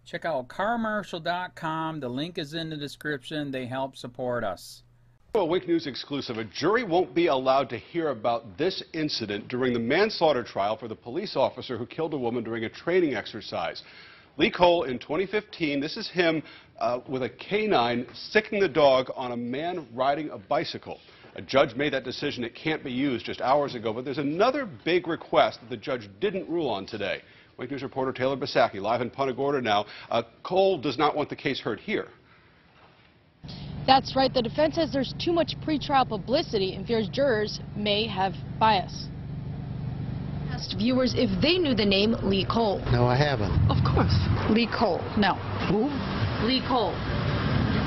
Check out carmarshal.com. The link is in the description. They help support us. A Wink News exclusive. A jury won't be allowed to hear about this incident during the manslaughter trial for the police officer who killed a woman during a training exercise. Lee Coel in 2015, this is him with a canine sicking the dog on a man riding a bicycle. A judge made that decision. It can't be used just hours ago, but there's another big request that the judge didn't rule on today. Wink News reporter Taylor Bisacki live in Punta Gorda now. Coel does not want the case heard here. That's right. The defense says there's too much pretrial publicity and fears jurors may have bias. Asked viewers if they knew the name Lee Coel. No, I haven't. Of course. Lee Coel. No. Who? Lee Coel.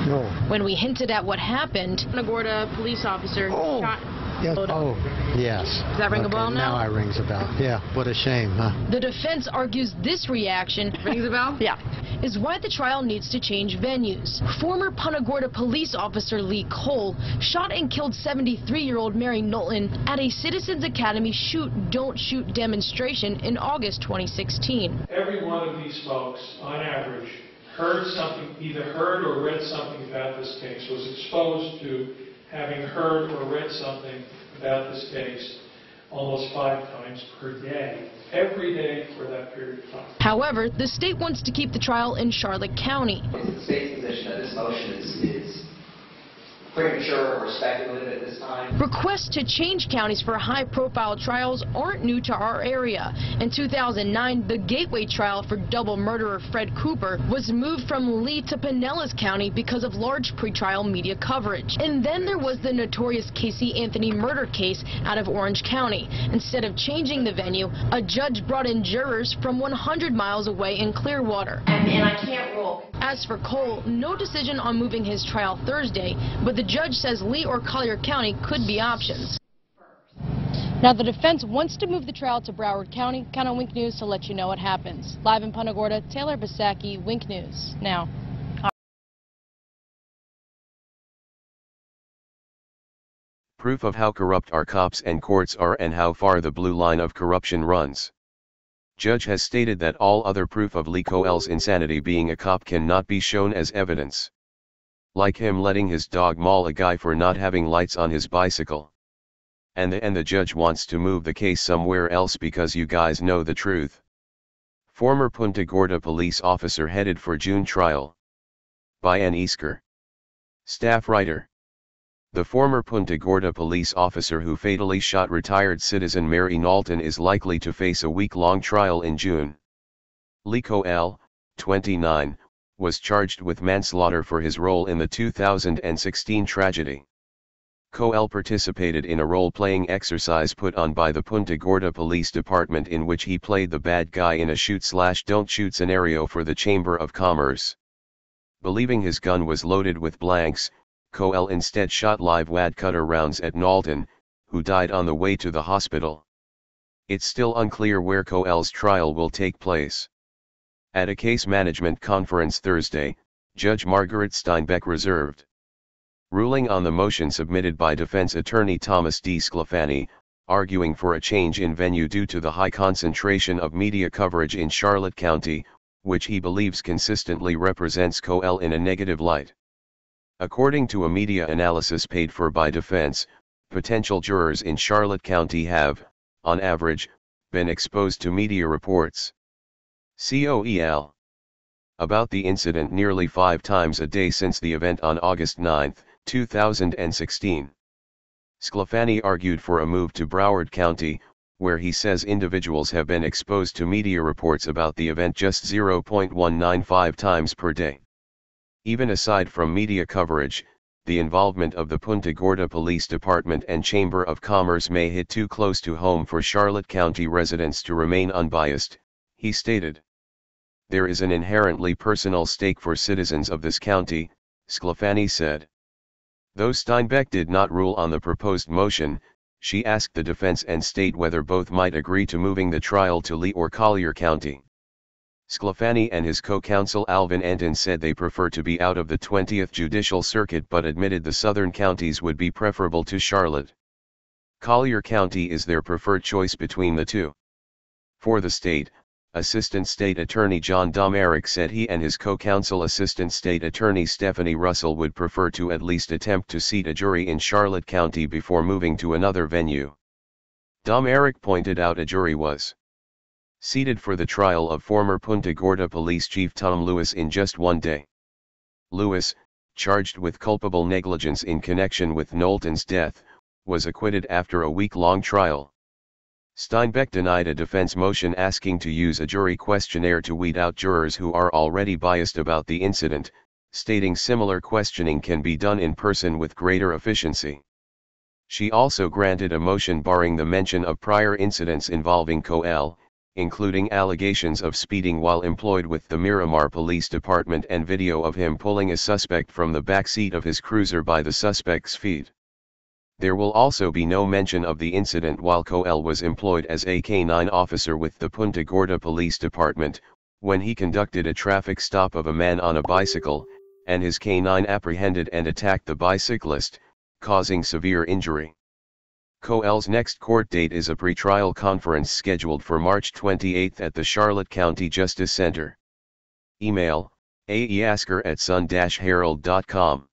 No. When we hinted at what happened, Punta Gorda police officer shot. Yes. Oh, yes. Does that ring a bell now? Now it rings a bell. Yeah, what a shame, huh? The defense argues this reaction rings a bell? Yeah. Is why the trial needs to change venues. Former Punta Gorda police officer Lee Coel shot and killed 73-year-old Mary Knowlton at a Citizens Academy Shoot Don't Shoot demonstration in August 2016. Every one of these folks, on average, heard something, either heard or read something about this case, was exposed to having heard or read something about this case almost 5 times per day, every day for that period of time. However, the state wants to keep the trial in Charlotte County. Is the state's position that this motion is premature or speculative at this time? Requests to change counties for high-profile trials aren't new to our area. In 2009, the gateway trial for double murderer Fred Cooper was moved from Lee to Pinellas County because of large pretrial media coverage. And then there was the notorious Kasey Anthony murder case out of Orange County. Instead of changing the venue, a judge brought in jurors from 100 miles away in Clearwater. And I can't rule. As for Coel, no decision on moving his trial Thursday, but the judge says Lee or Collier County could be options. Now, the defense wants to move the trial to Broward County. Count on Wink News to let you know what happens. Live in Punta Gorda, Taylor Bisacki, Wink News. Now. Proof of how corrupt our cops and courts are and how far the blue line of corruption runs. Judge has stated that all other proof of Lee Coel's insanity being a cop cannot be shown as evidence. Like him letting his dog maul a guy for not having lights on his bicycle. And the judge wants to move the case somewhere else because you guys know the truth. Former Punta Gorda police officer headed for June trial. By Ann Easker. Staff writer. The former Punta Gorda police officer who fatally shot retired citizen Mary Knowlton is likely to face a week-long trial in June. Lee Coel, 29, was charged with manslaughter for his role in the 2016 tragedy. Coel participated in a role-playing exercise put on by the Punta Gorda Police Department in which he played the bad guy in a shoot-slash-don't-shoot scenario for the Chamber of Commerce. Believing his gun was loaded with blanks, Coel instead shot live wad cutter rounds at Knowlton, who died on the way to the hospital. It's still unclear where Coel's trial will take place. At a case management conference Thursday, Judge Margaret Steinbeck reserved ruling on the motion submitted by defense attorney Thomas D. Sclafani, arguing for a change in venue due to the high concentration of media coverage in Charlotte County, which he believes consistently represents Coel in a negative light. According to a media analysis paid for by defense, potential jurors in Charlotte County have, on average, been exposed to media reports. COEL. About the incident nearly 5 times a day since the event on August 9, 2016. Sclafani argued for a move to Broward County, where he says individuals have been exposed to media reports about the event just 0.195 times per day. Even aside from media coverage, the involvement of the Punta Gorda Police Department and Chamber of Commerce may hit too close to home for Charlotte County residents to remain unbiased, he stated. There is an inherently personal stake for citizens of this county, Sclafani said. Though Steinbeck did not rule on the proposed motion, she asked the defense and state whether both might agree to moving the trial to Lee or Collier County. Sclafani and his co-counsel Alvin Anton said they prefer to be out of the 20th Judicial Circuit but admitted the southern counties would be preferable to Charlotte. Collier County is their preferred choice between the two. For the state, Assistant State Attorney John Domerick said he and his co-counsel Assistant State Attorney Stephanie Russell would prefer to at least attempt to seat a jury in Charlotte County before moving to another venue. Domerick pointed out a jury was seated for the trial of former Punta Gorda Police Chief Tom Lewis in just one day. Lewis, charged with culpable negligence in connection with Knowlton's death, was acquitted after a week-long trial. Steinbeck denied a defense motion asking to use a jury questionnaire to weed out jurors who are already biased about the incident, stating similar questioning can be done in person with greater efficiency. She also granted a motion barring the mention of prior incidents involving Coel, including allegations of speeding while employed with the Miramar Police Department and video of him pulling a suspect from the back seat of his cruiser by the suspect's feet. There will also be no mention of the incident while Coel was employed as a K-9 officer with the Punta Gorda Police Department, when he conducted a traffic stop of a man on a bicycle, and his K-9 apprehended and attacked the bicyclist, causing severe injury. Coel's next court date is a pretrial conference scheduled for March 28 at the Charlotte County Justice Center. Email, aeasker@sun-herald.com.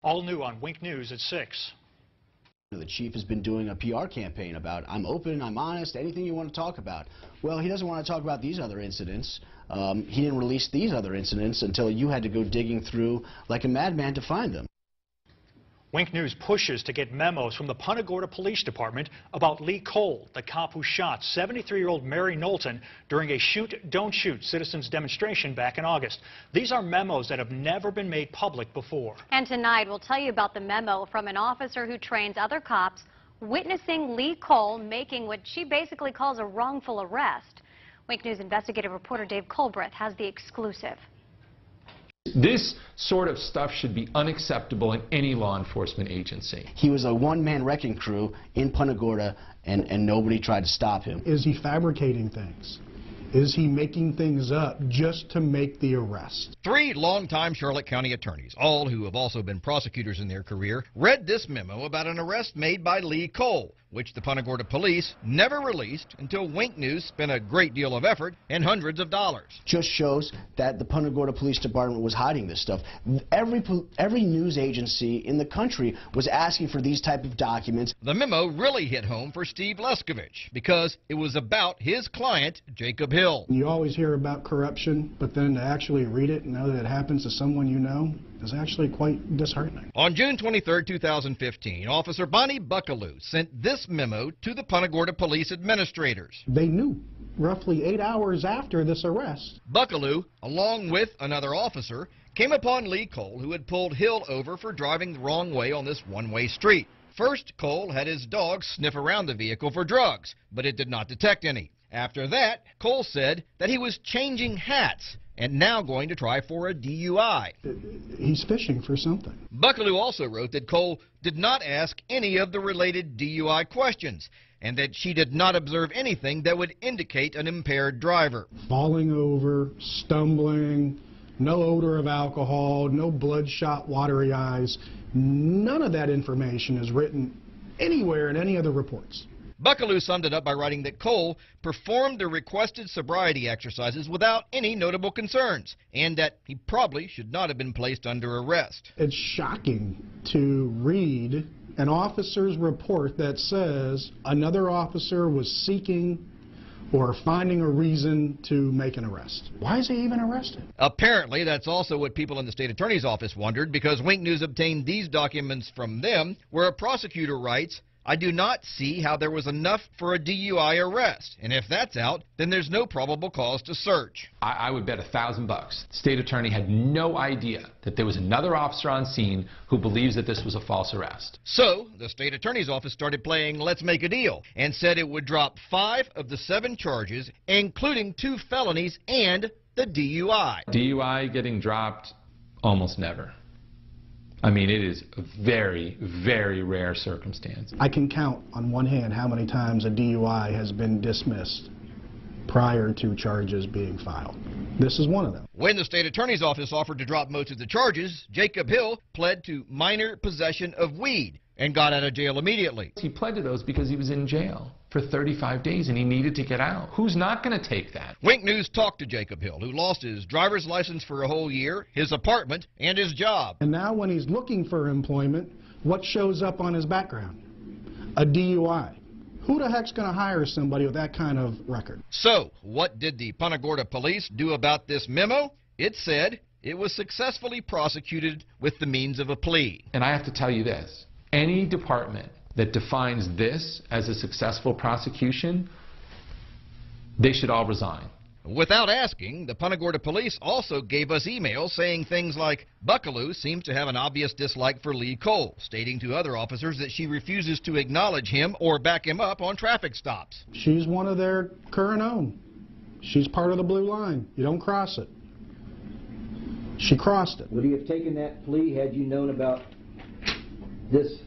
All new on Wink News at 6. The chief has been doing a PR campaign about, I'm open, I'm honest, anything you want to talk about. Well, he doesn't want to talk about these other incidents. He didn't release these other incidents until you had to go digging through like a madman to find them. Wink News pushes to get memos from the Punta Gorda Police Department about Lee Coel, the cop who shot 73-year-old Mary Knowlton during a shoot, don't shoot citizens demonstration back in August. These are memos that have never been made public before. And tonight we'll tell you about the memo from an officer who trains other cops witnessing Lee Coel making what she basically calls a wrongful arrest. Wink News investigative reporter Dave Colbreth has the exclusive. This sort of stuff should be unacceptable in any law enforcement agency. He was a one-man wrecking crew in Punta Gorda, and nobody tried to stop him. Is he fabricating things? Is he making things up just to make the arrest? 3 longtime Charlotte County attorneys, all who have also been prosecutors in their career, read this memo about an arrest made by Lee Coel, which the Punta Gorda police never released until Wink News spent a great deal of effort and hundreds of dollars. Just shows that the Punta Gorda Police Department was hiding this stuff. Every news agency in the country was asking for these type of documents. The memo really hit home for Steve Leskovich because it was about his client, Jacob Hill. You always hear about corruption, but then to actually read it and know that it happens to someone you know is actually quite disheartening. On June 23, 2015, Officer Bonnie Buckaloo sent this memo to the Punta Gorda Police administrators. They knew roughly 8 hours after this arrest. Buckaloo, along with another officer, came upon Lee Coel, who had pulled Hill over for driving the wrong way on this one-way street. First, Coel had his dog sniff around the vehicle for drugs, but it did not detect any. After that, Coel said that he was changing hats and now going to try for a DUI. He's fishing for something. Buckaloo also wrote that Coel did not ask any of the related DUI questions and that she did not observe anything that would indicate an impaired driver. Falling over, stumbling, no odor of alcohol, no bloodshot, watery eyes. None of that information is written anywhere in any of the reports. Buckaloo summed it up by writing that Coel performed the requested sobriety exercises without any notable concerns, and that he probably should not have been placed under arrest. It's shocking to read an officer's report that says another officer was seeking or finding a reason to make an arrest. Why is he even arrested? Apparently, that's also what people in the state attorney's office wondered, because Wink News obtained these documents from them, where a prosecutor writes, "I do not see how there was enough for a DUI arrest, and if that's out, then there's no probable cause to search." I would bet $1,000 the state attorney had no idea that there was another officer on scene who believes that this was a false arrest. So, the state attorney's office started playing Let's Make a Deal and said it would drop 5 of the 7 charges, including 2 felonies and the DUI. DUI getting dropped almost never. I mean, it is a very, very rare circumstance. I can count on one hand how many times a DUI has been dismissed prior to charges being filed. This is one of them. When the state attorney's office offered to drop most of the charges, Jacob Hill pled to minor possession of weed and got out of jail immediately. He pled to those because he was in jail for 35 days and he needed to get out. Who's not going to take that? Wink News talked to Jacob Hill, who lost his driver's license for a whole year, his apartment, and his job. And now when he's looking for employment, what shows up on his background? A DUI. Who the heck's going to hire somebody with that kind of record? So, what did the Punta Gorda police do about this memo? It said it was successfully prosecuted with the means of a plea. And I have to tell you this. Any department that defines this as a successful prosecution, they should all resign. Without asking, the Punta Gorda police also gave us emails saying things like, "Buckaloo seems to have an obvious dislike for Lee Coel," stating to other officers that she refuses to acknowledge him or back him up on traffic stops. She's one of their current own. She's part of the blue line. You don't cross it. She crossed it. Would he have taken that plea had you known about this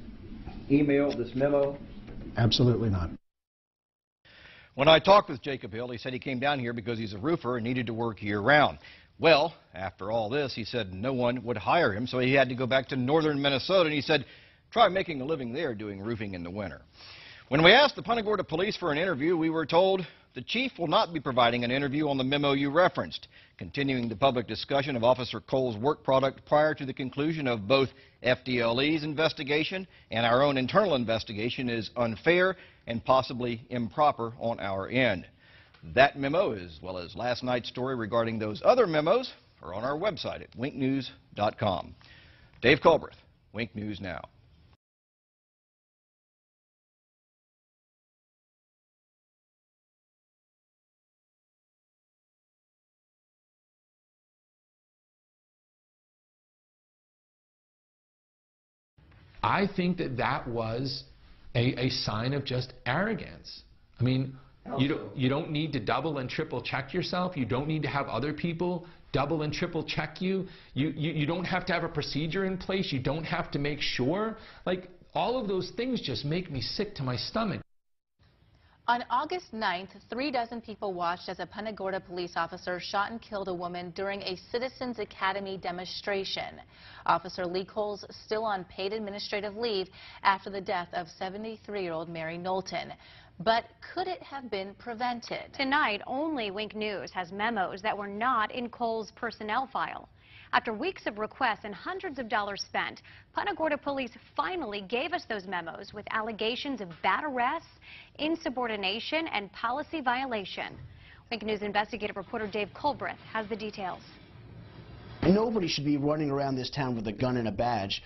email, this memo? Absolutely not. When I talked with Jacob Hill, he said he came down here because he's a roofer and needed to work year-round. Well, after all this, he said no one would hire him, so he had to go back to northern Minnesota, and he said, try making a living there doing roofing in the winter. When we asked the Punta Gorda police for an interview, we were told the chief will not be providing an interview on the memo you referenced, continuing the public discussion of Officer Cole's work product prior to the conclusion of both FDLE's investigation and our own internal investigation is unfair and possibly improper on our end. That memo, as well as last night's story regarding those other memos, are on our website at winknews.com. Dave Colbreth, Wink News Now. I think that that was a sign of just arrogance. I mean, you don't need to double and triple check yourself. You don't need to have other people double and triple check you. You don't have to have a procedure in place. You don't have to make sure. Like, all of those things just make me sick to my stomach. On August 9th, 3 dozen people watched as a Punta Gorda police officer shot and killed a woman during a Citizens Academy demonstration. Officer Lee Cole's still on paid administrative leave after the death of 73-year-old Mary Knowlton. But could it have been prevented? Tonight, only Wink News has memos that were not in Cole's personnel file. After weeks of requests and hundreds of dollars spent, Punta Gorda police finally gave us those memos with allegations of bad arrests, insubordination, and policy violation. Wink News investigative reporter Dave Colbreth has the details. Nobody should be running around this town with a gun and a badge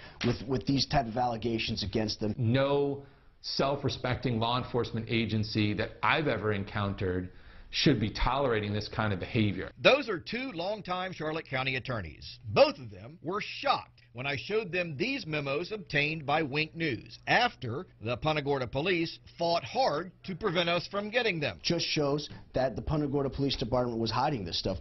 with these type of allegations against them. No self-respecting law enforcement agency that I've ever encountered should be tolerating this kind of behavior. Those are 2 longtime Charlotte County attorneys. Both of them were shocked when I showed them these memos obtained by Wink News after the Punta Gorda police fought hard to prevent us from getting them. Just shows that the Punta Gorda Police Department was hiding this stuff.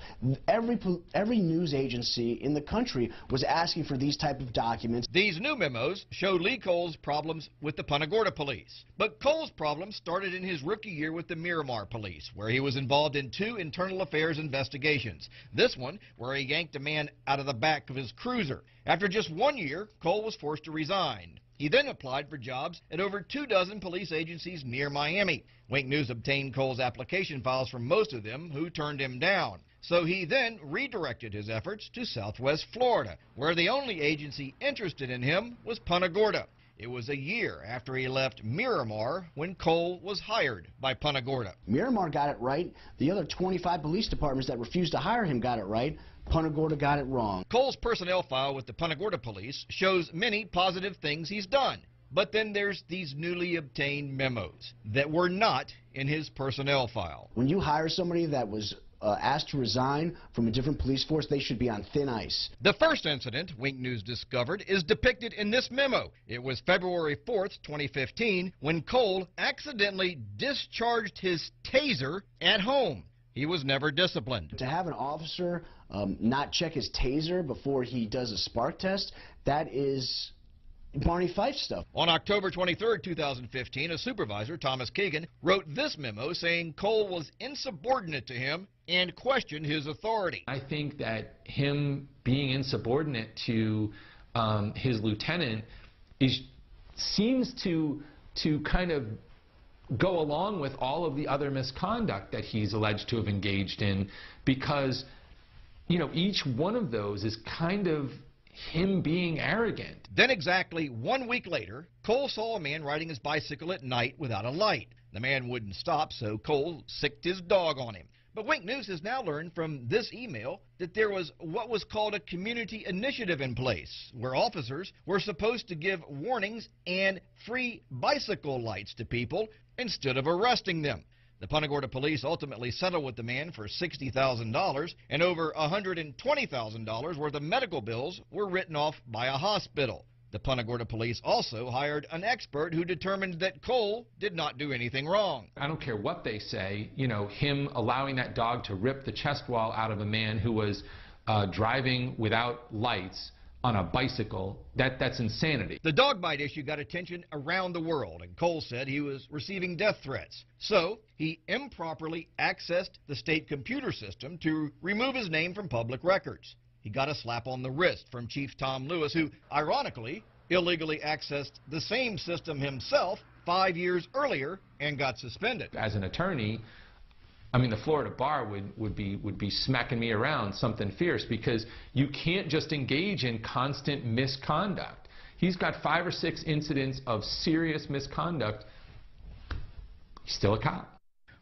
Every news agency in the country was asking for these type of documents. These new memos show Lee Cole's problems with the Punta Gorda police. But Cole's problems started in his rookie year with the Miramar police, where he was involved in 2 internal affairs investigations. This one, where he yanked a man out of the back of his cruiser. After just 1 year, Cole was forced to resign. He then applied for jobs at over 2 dozen police agencies near Miami. Wink News obtained Cole's application files from most of them, who turned him down. So he then redirected his efforts to Southwest Florida, where the only agency interested in him was Punta Gorda. It was a year after he left Miramar when Cole was hired by Punta Gorda. Miramar got it right. The other 25 police departments that refused to hire him got it right. Punta Gorda got it wrong. Cole's personnel file with the Punta Gorda police shows many positive things he's done. But then there's these newly obtained memos that were not in his personnel file. When you hire somebody that was asked to resign from a different police force, they should be on thin ice. The first incident Wink News discovered is depicted in this memo. It was February 4th, 2015, when Cole accidentally discharged his taser at home. He was never disciplined. To have an officer not check his taser before he does a spark test, that is Barney Fife stuff. On October 23, 2015, a supervisor, Thomas Keegan, wrote this memo saying Cole was insubordinate to him and questioned his authority. I think that him being insubordinate to his lieutenant seems to kind of go along with all of the other misconduct that he's alleged to have engaged in, because, you know, each one of those is kind of him being arrogant. Then exactly 1 week later, Cole saw a man riding his bicycle at night without a light. The man wouldn't stop, so Cole sicked his dog on him. But Wink News has now learned from this email that there was what was called a community initiative in place, where officers were supposed to give warnings and free bicycle lights to people instead of arresting them. The Punta Gorda police ultimately settled with the man for $60,000, and over $120,000 worth of medical bills were written off by a hospital. The Punta Gorda police also hired an expert who determined that Cole did not do anything wrong. I don't care what they say, you know, him allowing that dog to rip the chest wall out of a man who was driving without lights on a bicycle, that's insanity. The dog bite issue got attention around the world, and Cole said he was receiving death threats. So he improperly accessed the state computer system to remove his name from public records. He got a slap on the wrist from Chief Tom Lewis, who, ironically, illegally accessed the same system himself 5 years earlier and got suspended. As an attorney, I mean, the Florida bar would be smacking me around something fierce, because you can't just engage in constant misconduct. He's got 5 or 6 incidents of serious misconduct. He's still a cop.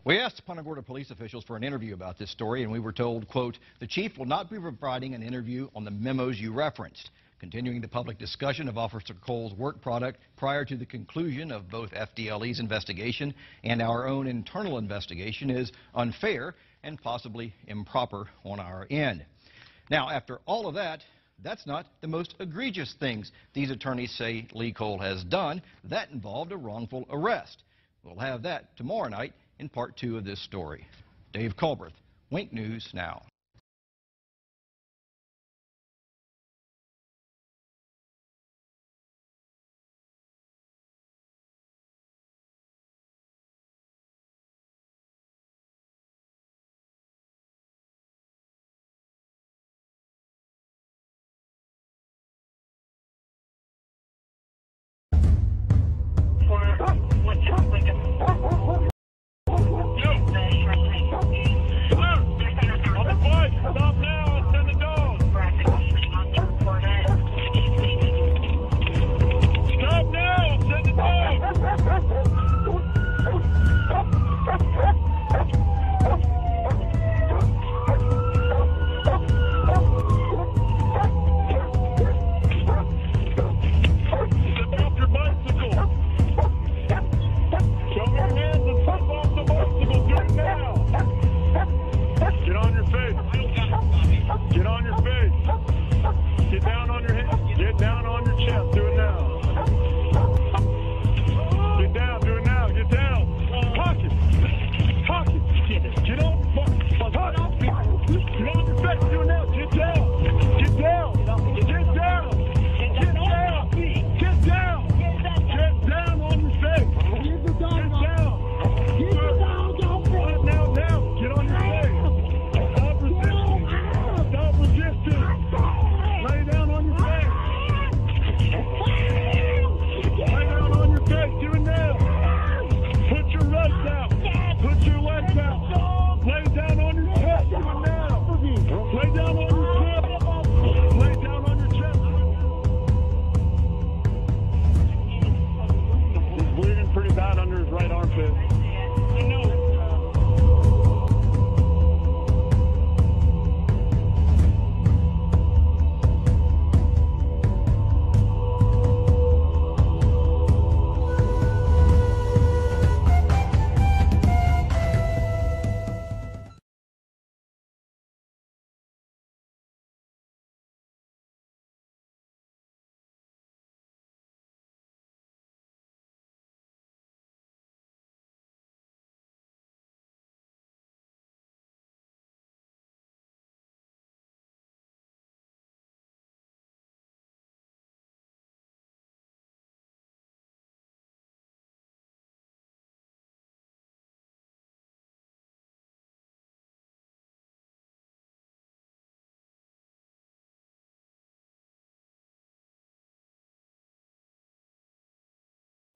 We asked Punta Gorda police officials for an interview about this story, and we were told, quote, "The chief will not be providing an interview on the memos you referenced. Continuing the public discussion of Officer Cole's work product prior to the conclusion of both FDLE's investigation and our own internal investigation is unfair and possibly improper on our end." Now, after all of that, That's not the most egregious things these attorneys say Lee Cole has done. That involved a wrongful arrest. We'll have that tomorrow night in part 2 of this story. Dave Culberth, Wink News Now.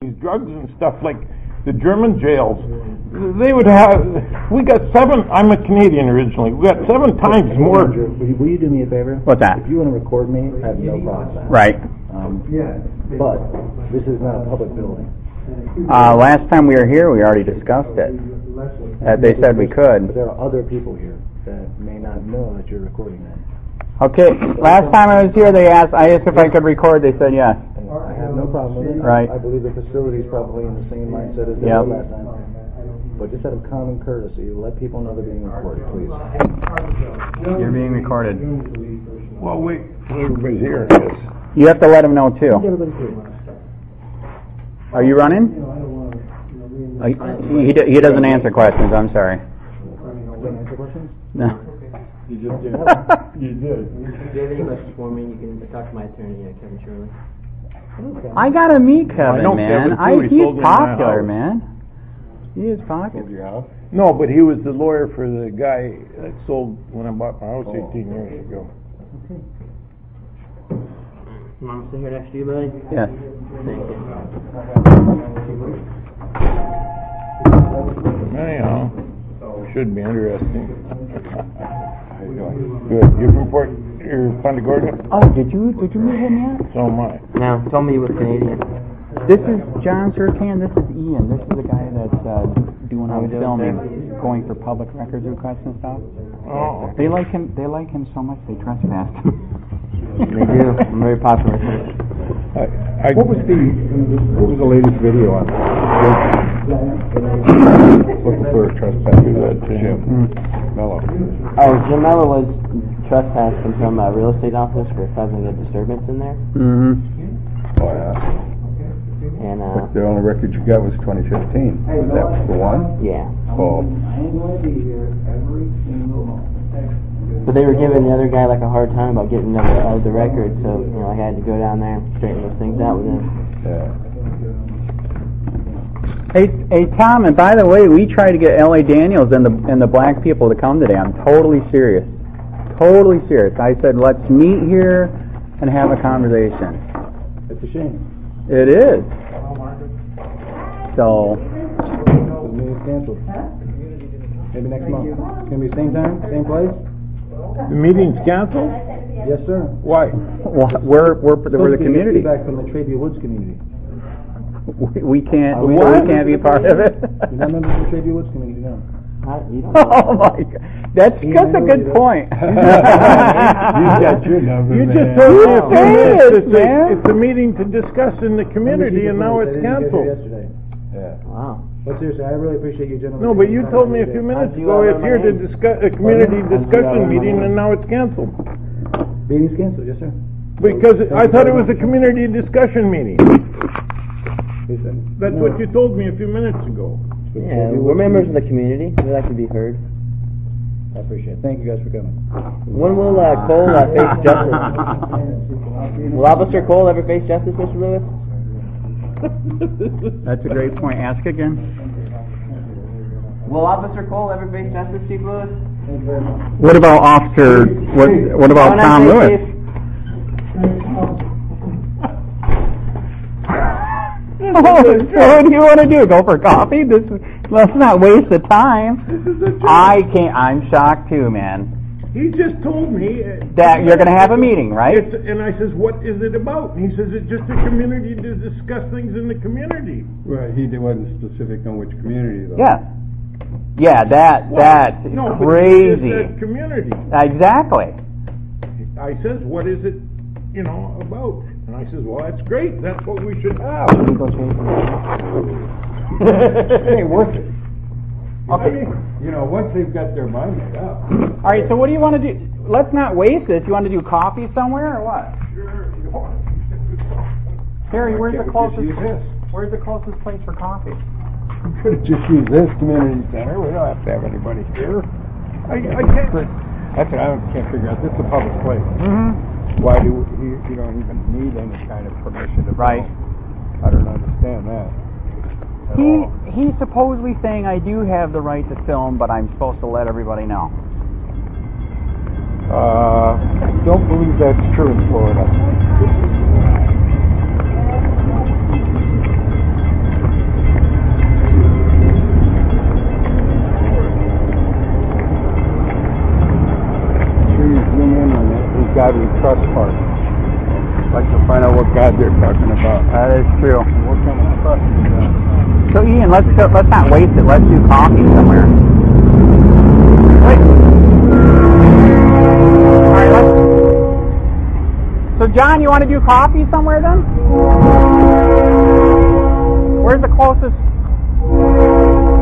These drugs and stuff like the German jails, they would have, we got 7, I'm a Canadian originally, we got 7 times more. Will you do me a favor? What's that? If you want to record me, I have no problem with that. Right. But this is not a public building. Last time we were here, we already discussed it. They said we could. But there are other people here that may not know that you're recording them. Okay, last time I was here, I asked if I could record, they said yes. I have no problem with it. Right. I believe the facility is probably in the same mindset as they were last time. But just out of common courtesy, let people know they're being recorded, please. You're being recorded. Well, wait, everybody's here. You have to let them know too. Are you running? He doesn't answer questions, I'm sorry. Can't answer questions? No. You just did. You did. If you have any questions for me, you can talk to my attorney, Kevin Shirley. I gotta meet Kevin, man. He's popular, house. man. He is popular. No, but he was the lawyer for the guy that sold when I bought my house 18 years ago. Okay. Mom, sit here next to you, buddy? Yes. Thank you. Anyhow, should be interesting. Good. You're from Punta Gorda? Oh, did you meet him yet? So am I. Now, tell me you were Canadian. This is John Sircan. This is Ian. This is the guy that's doing all the filming, going for public records requests and stuff. Oh. They like him. They like him so much they trespassed him. They do. I'm very popular. What was the latest video on looking for a trespasser? Jim Mello. Oh, Jim Mello was trespass from some real estate office for causing a disturbance in there. Mm-hmm. Oh, yeah. And But the only record you got was 2015. Is that the one? Yeah. Oh. But they were giving the other guy like a hard time about getting the record, so you know I had to go down there and straighten those things out with him. Yeah. Hey, Tom, and by the way, we tried to get L.A. Daniels and the black people to come today. I'm totally serious. Totally serious. I said, let's meet here and have a conversation. It's a shame. It is. So. The meeting's canceled. Maybe next month. It's going to be same time, same place? The meeting's canceled? Yes, sir. Why? We're the community. Feedback from the Trabia Woods community. We can't be part of it. You're not members of the Trabia Woods community, no. Oh my God, that's a good point. You got your number, you man. just told me man. It's a meeting to discuss in the community, and now it's canceled. Yeah. Wow. But seriously, I really appreciate you gentlemen. No, but you told me a few minutes ago it's here to discuss a community discussion meeting, and now it's canceled. Meeting's canceled, yes, sir. Because I thought it was a community discussion meeting. That's what you told me a few minutes ago. Yeah, we're members of the community. We like to be heard. I appreciate it. Thank you guys for coming. When will Cole face justice? Will Officer Cole ever face justice, Mr. Lewis? That's a great point. Ask again. Will Officer Cole ever face justice, Chief Lewis? What about Officer? What about Tom Lewis? So what do you want to do? Go for coffee? Let's not waste the time. I can't. I'm shocked too, man. He just told me that you're going to have a meeting, right? And I says, what is it about? And he says, it's just a community to discuss things in the community. Right. He wasn't specific on which community, though. Yeah. Yeah. That's crazy. But he just said community. Exactly. I says, what is it, about? And I says, well, that's great. That's what we should have. It ain't worth it. Okay. Once they've got their mind made up. All right, so what do you want to do? Let's not waste this. You want to do coffee somewhere or what? Sure. Harry, where's the closest place for coffee? We could have just used this community center. We don't have to have anybody here. I can't. That's what I can't figure out. This is a public place. Mm-hmm. Why do you don't even need any kind of permission to Right. I don't understand that. He's supposedly saying I do have the right to film, but I'm supposed to let everybody know. Don't believe that's true in Florida. Zoom in on that. These God we trust part. Like to find out what God they're talking about. That is true. What kind of trust is that? So Ian, let's not waste it. Let's do coffee somewhere. Wait. All right, so John, you want to do coffee somewhere then? Where's the closest?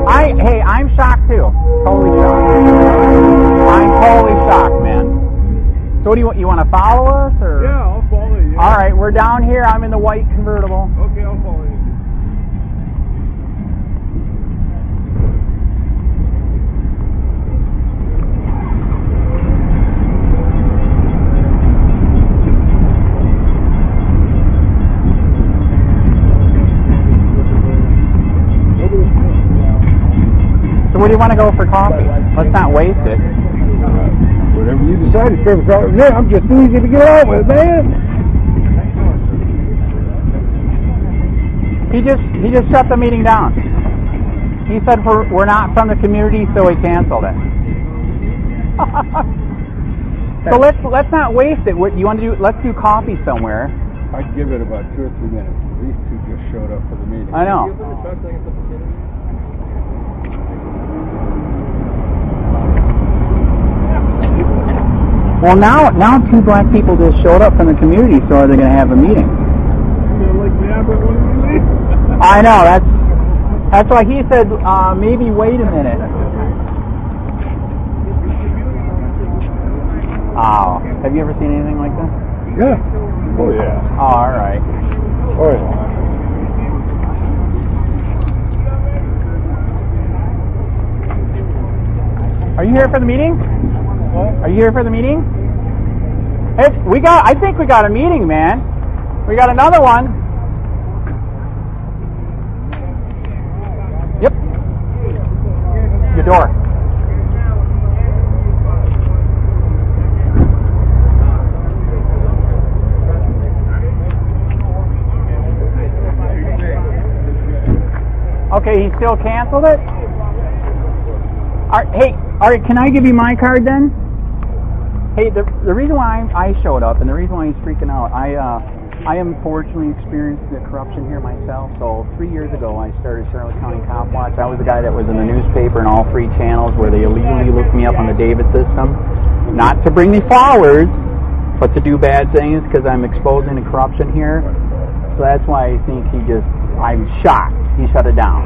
I'm shocked too. Totally shocked. I'm totally shocked, man. So what do you want? You want to follow us or? Yeah, I'll follow you. All right, we're down here. I'm in the white convertible. Okay, I'll follow you. So where do you want to go for coffee? Let's not waste it. Whatever you decide, I'm just too easy to get out with, man. He just shut the meeting down. He said we're not from the community, so he canceled it. So let's not waste it. What you want to do? Let's do coffee somewhere. I'd give it about 2 or 3 minutes. These two just showed up for the meeting. I know. Well, now 2 black people just showed up from the community, so are they going to have a meeting? I know. That's why he said maybe wait a minute. Oh, have you ever seen anything like this? Yeah. Oh, yeah. Oh, all right. Oh, yeah. Are you here for the meeting? What? Are you here for the meeting? Hey, I think we got a meeting, man. We got another one. Yep. Your door. Okay, he still canceled it? All right, can I give you my card then? Hey, the reason why I showed up and the reason why he's freaking out, I unfortunately experienced the corruption here myself. So 3 years ago, I started Charlotte County COPWATCH. I was the guy that was in the newspaper and all 3 channels where they illegally looked me up on the David system. Not to bring me flowers, but to do bad things because I'm exposing the corruption here. So that's why I think I'm shocked. He shut it down.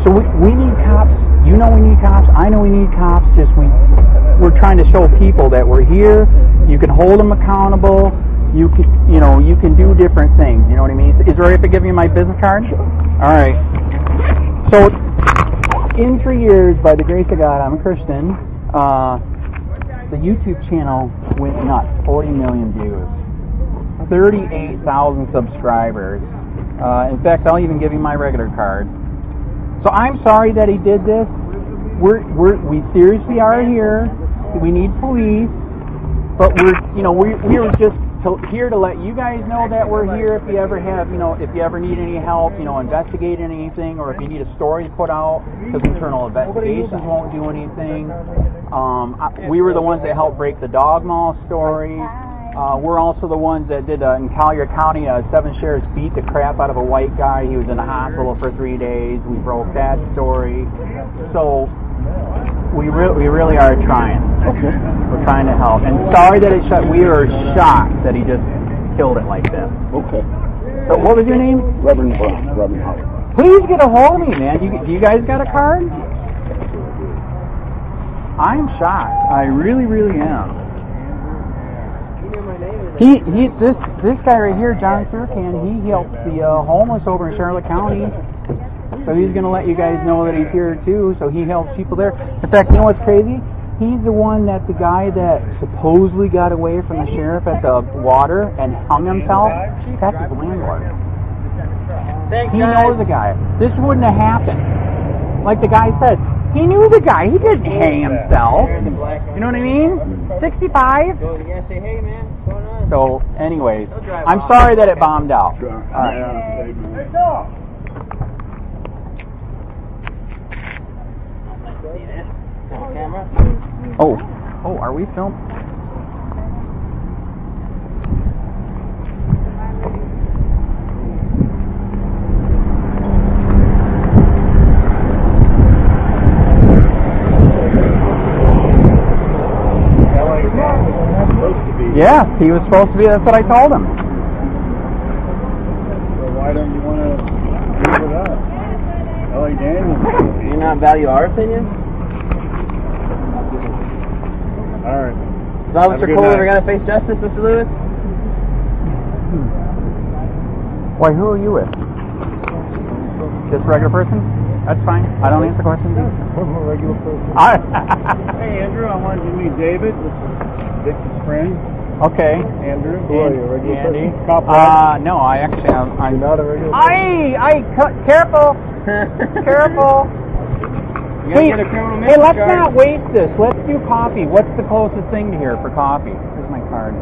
So we need cops. You know we need cops. I know we need cops. We're trying to show people that we're here. You can hold them accountable. You can do different things. You know what I mean? Is it all right if I give you my business card? All right. So in 3 years, by the grace of God, I'm a Christian. The YouTube channel went nuts. 40 million views. 38,000 subscribers. In fact, I'll even give you my regular card. So I'm sorry that he did this. We seriously are here. We need police, but we were just here to let you guys know that we're here. If you ever have, if you ever need any help, investigating anything, or if you need a story put out, because internal investigations won't do anything. We were the ones that helped break the dog mall story. We're also the ones that did in Collier County, 7 sheriffs beat the crap out of a white guy. He was in the hospital for 3 days. We broke that story. So we really are trying. Okay. We're trying to help. And sorry that it shut. We are shocked that he just killed it like this. Okay. So what was your name? Reverend Brown. Reverend Howard. Please get a hold of me, man. Do you guys got a card? I'm shocked. I really, really am. This guy right here, John Surcan, he helps the homeless over in Charlotte County. So he's going to let you guys know that he's here too. So he helps people there. In fact, you know what's crazy? He's the one the guy that supposedly got away from the sheriff at the water and hung himself. That's his landlord. He knows the guy. This wouldn't have happened. Like the guy said, he knew the guy. He didn't hang himself. You know what I mean? 65? So, anyways, I'm sorry that it bombed out. All right. Oh, are we filming? Yeah, he was supposed to be. That's what I told him. So why don't you want to move it up? L.A. Daniels. Do you not value our opinion? All right. Is Officer Coel ever going to face justice, Mr. Lewis? Why, who are you with? Just a regular person? That's fine. I don't answer questions. I'm a regular person. Hey, Andrew, I wanted you to meet David. This is Vic's friend. Okay. Andrew. Who are you, a regular Andy? person? No, I actually am. I'm not a regular careful. person? Careful. Hey, let's not waste this. Let's do coffee. What's the closest thing to here for coffee? Here's my card.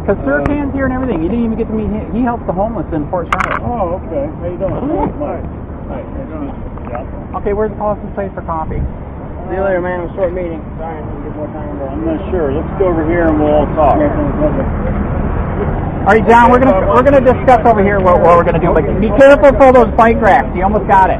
Because Surcan's here and everything. You didn't even get to meet him. He helps the homeless in Fort Charlotte. Oh, okay. How you doing? Hi. How you doing? Yeah. Okay, where's the closest place for coffee? See you later, man. It was a short meeting. Sorry, I didn't get more time. I'm not sure. Let's go over here and we'll all talk. All right, John, we're gonna discuss over here what we're gonna do. But be careful for those bike racks. You almost got it.